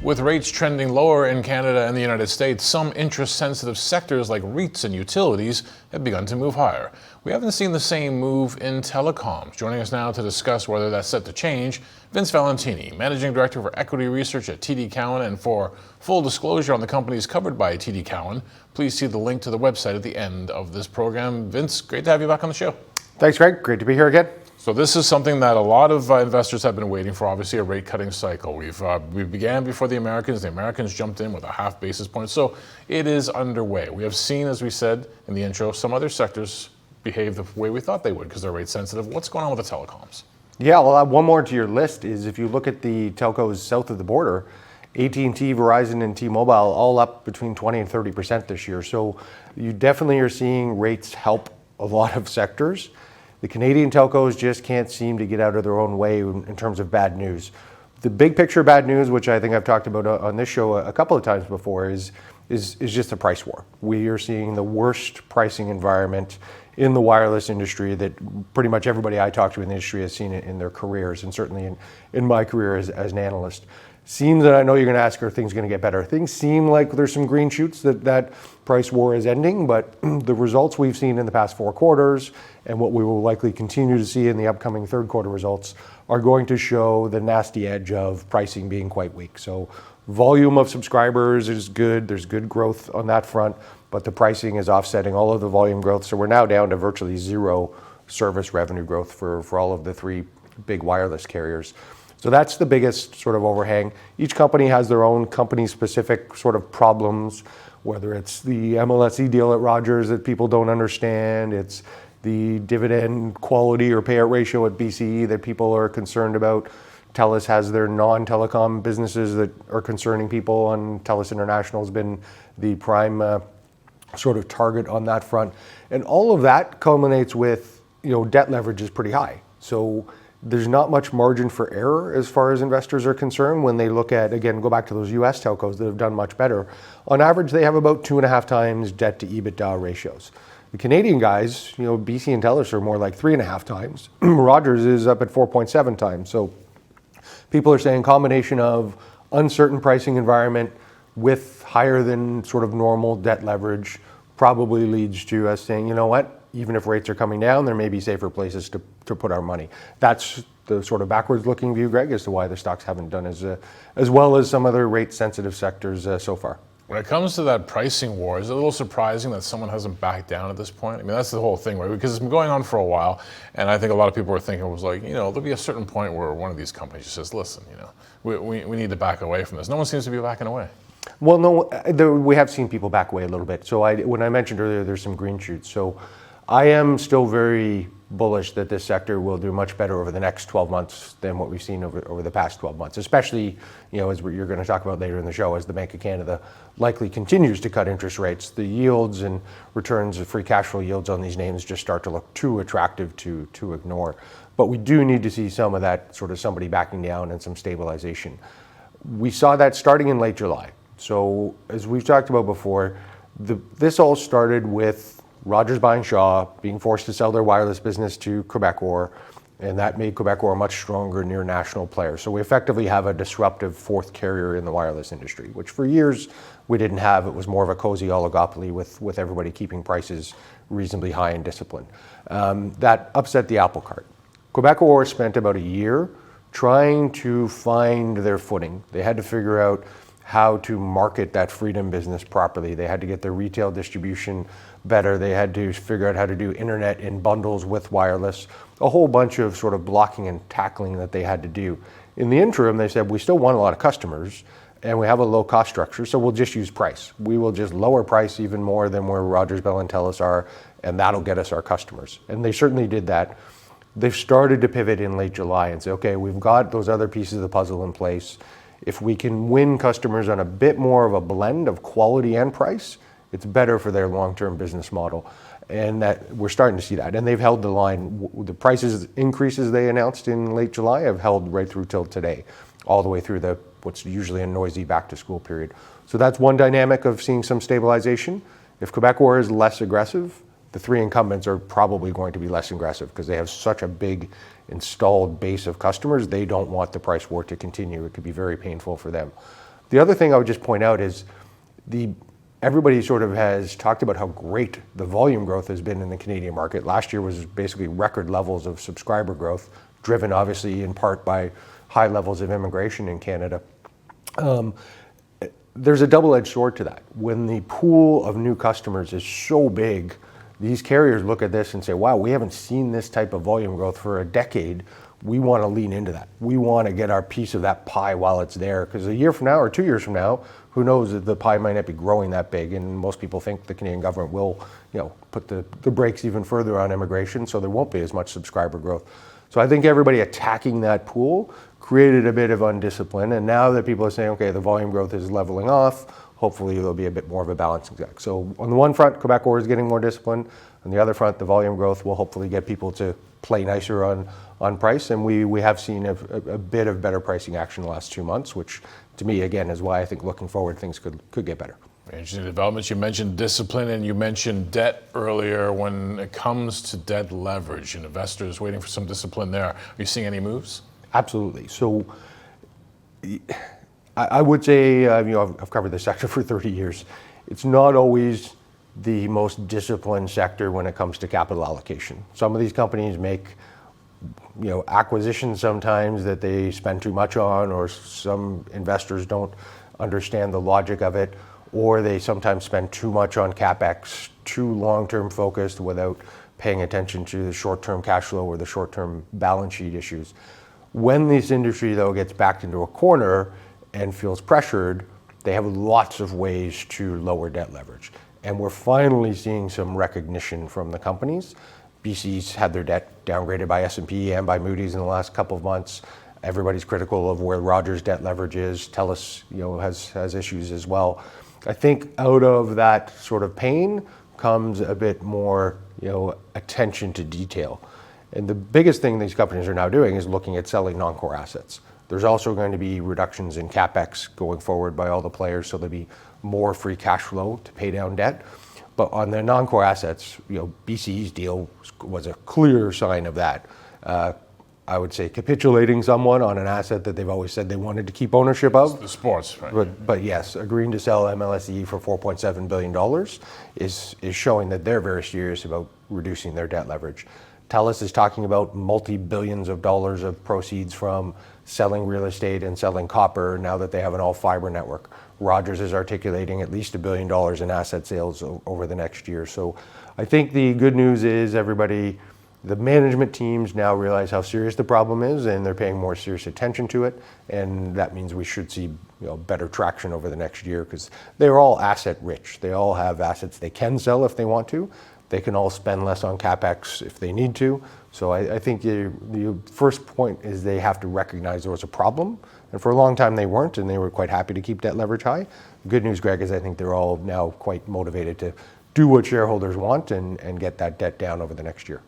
With rates trending lower in Canada and the United States, some interest-sensitive sectors like REITs and utilities have begun to move higher. We haven't seen the same move in telecoms. Joining us now to discuss whether that's set to change, Vince Valentini, Managing Director for Equity Research at TD Cowen. And for full disclosure on the companies covered by TD Cowen, please see the link to the website at the end of this program. Vince, great to have you back on the show. Thanks, Greg. Great to be here again. So this is something that a lot of investors have been waiting for, obviously a rate cutting cycle. We began before the Americans. The Americans jumped in with a half basis point. So it is underway. We have seen, as we said in the intro, some other sectors behave the way we thought they would because they're rate sensitive. What's going on with the telecoms? Yeah, well, one more to your list is if you look at the telcos south of the border, AT&T, Verizon, and T-Mobile all up between 20 and 30% this year. So you definitely are seeing rates help a lot of sectors. The Canadian telcos just can't seem to get out of their own way in terms of bad news. The big picture bad news, which I think I've talked about on this show a couple of times before, is just a price war. We are seeing the worst pricing environment in the wireless industry that pretty much everybody I talk to in the industry has seen it in their careers, and certainly in my career as an analyst. Seems that I know you're going to ask, are things going to get better? Things seem like there's some green shoots that price war is ending, but the results we've seen in the past 4 quarters and what we will likely continue to see in the upcoming third quarter results are going to show the nasty edge of pricing being quite weak. So volume of subscribers is good. There's good growth on that front, but the pricing is offsetting all of the volume growth. So we're now down to virtually zero service revenue growth for all of the 3 big wireless carriers. So that's the biggest sort of overhang. Each company has their own company-specific sort of problems, whether it's the MLSE deal at Rogers that people don't understand, it's the dividend quality or payout ratio at BCE that people are concerned about. TELUS has their non-telecom businesses that are concerning people, and TELUS International has been the prime sort of target on that front. And all of that culminates with, debt leverage is pretty high. So there's not much margin for error as far as investors are concerned when they look at, again, go back to those US telcos that have done much better. On average, they have about 2.5 times debt to EBITDA ratios. The Canadian guys, BC and TELUS are more like 3.5 times. Rogers is up at 4.7 times. So people are saying combination of uncertain pricing environment with higher than sort of normal debt leverage probably leads to us saying, you know what? Even if rates are coming down, there may be safer places to put our money. That's the sort of backwards-looking view, Greg, as to why the stocks haven't done as well as some other rate-sensitive sectors so far. When it comes to that pricing war, is it a little surprising that someone hasn't backed down at this point? I mean, that's the whole thing, right? Because it's been going on for a while, and I think a lot of people were thinking it was like, there'll be a certain point where one of these companies just says, listen, we need to back away from this. No one seems to be backing away. Well, no, we have seen people back away a little bit. So when I mentioned earlier, there's some green shoots. So I am still very bullish that this sector will do much better over the next 12 months than what we've seen over the past 12 months, especially, as you're going to talk about later in the show, as the Bank of Canada likely continues to cut interest rates. The yields and returns of free cash flow yields on these names just start to look too attractive to ignore. But we do need to see some of that sort of somebody backing down and some stabilization. We saw that starting in late July. So as we've talked about before, this all started with Rogers buying Shaw, being forced to sell their wireless business to Quebecor, and that made Quebecor a much stronger near national player. So we effectively have a disruptive 4th carrier in the wireless industry, which for years we didn't have. It was more of a cozy oligopoly with everybody keeping prices reasonably high and disciplined. That upset the apple cart. Quebecor spent about a year trying to find their footing. They had to figure out how to market that Freedom business properly. They had to get their retail distribution better. They had to figure out how to do internet in bundles with wireless, a whole bunch of sort of blocking and tackling that they had to do. In the interim, they said, we still want a lot of customers and we have a low cost structure, so we'll just use price. We will just lower price even more than where Rogers, Bell, and TELUS are, and that'll get us our customers. And they certainly did that. They've started to pivot in late July and say, okay, we've got those other pieces of the puzzle in place. If we can win customers on a bit more of a blend of quality and price, it's better for their long-term business model. And that we're starting to see that. And they've held the line. The prices increases they announced in late July have held right through till today, all the way through what's usually a noisy back-to-school period. So that's one dynamic of seeing some stabilization. If Quebecor is less aggressive, the 3 incumbents are probably going to be less aggressive because they have such a big installed base of customers. They don't want the price war to continue. It could be very painful for them. The other thing I would just point out is everybody sort of has talked about how great the volume growth has been in the Canadian market. Last year was basically record levels of subscriber growth, driven obviously in part by high levels of immigration in Canada. There's a double-edged sword to that. When the pool of new customers is so big, these carriers look at this and say, wow, we haven't seen this type of volume growth for a decade. We want to lean into that. We want to get our piece of that pie while it's there, because a year from now or 2 years from now, who knows, that the pie might not be growing that big, and most people think the Canadian government will, put the brakes even further on immigration, so there won't be as much subscriber growth. So I think everybody attacking that pool created a bit of undiscipline, and now that people are saying, okay, the volume growth is leveling off, hopefully there'll be a bit more of a balancing act. So on the one front, Quebecor is getting more disciplined. On the other front, the volume growth will hopefully get people to play nicer on price, and we have seen a bit of better pricing action in the last 2 months, which to me, again, is why I think looking forward things could get better. Interesting developments. You mentioned discipline and you mentioned debt earlier. When it comes to debt leverage and investors waiting for some discipline there, are you seeing any moves? Absolutely. So I would say, I've covered this sector for 30 years. It's not always the most disciplined sector when it comes to capital allocation. Some of these companies make acquisitions sometimes that they spend too much on, or some investors don't understand the logic of it, or they sometimes spend too much on CapEx, too long-term focused without paying attention to the short-term cash flow or the short-term balance sheet issues. When this industry, though, gets backed into a corner and feels pressured, they have lots of ways to lower debt leverage. And we're finally seeing some recognition from the companies. BCE's had their debt downgraded by S&P and by Moody's in the last couple of months. Everybody's critical of where Rogers' debt leverage is. TELUS, has issues as well. I think out of that sort of pain comes a bit more, attention to detail. And the biggest thing these companies are now doing is looking at selling non-core assets. There's also going to be reductions in CapEx going forward by all the players, so there'll be more free cash flow to pay down debt. But on the non-core assets, BCE's deal was a clear sign of that. I would say capitulating somewhat on an asset that they've always said they wanted to keep ownership of. The sports, right? But yes, agreeing to sell MLSE for $4.7 billion is showing that they're very serious about reducing their debt leverage. TELUS is talking about multi-billions of dollars of proceeds from selling real estate and selling copper now that they have an all-fiber network. Rogers is articulating at least $1 billion in asset sales over the next year. So I think the good news is the management teams now realize how serious the problem is, and they're paying more serious attention to it. And that means we should see better traction over the next year, because they're all asset rich. They all have assets they can sell if they want to. They can all spend less on CapEx if they need to. So I think the first point is they have to recognize there was a problem. And for a long time they weren't, and they were quite happy to keep debt leverage high. The good news, Greg, is I think they're all now quite motivated to do what shareholders want and get that debt down over the next year.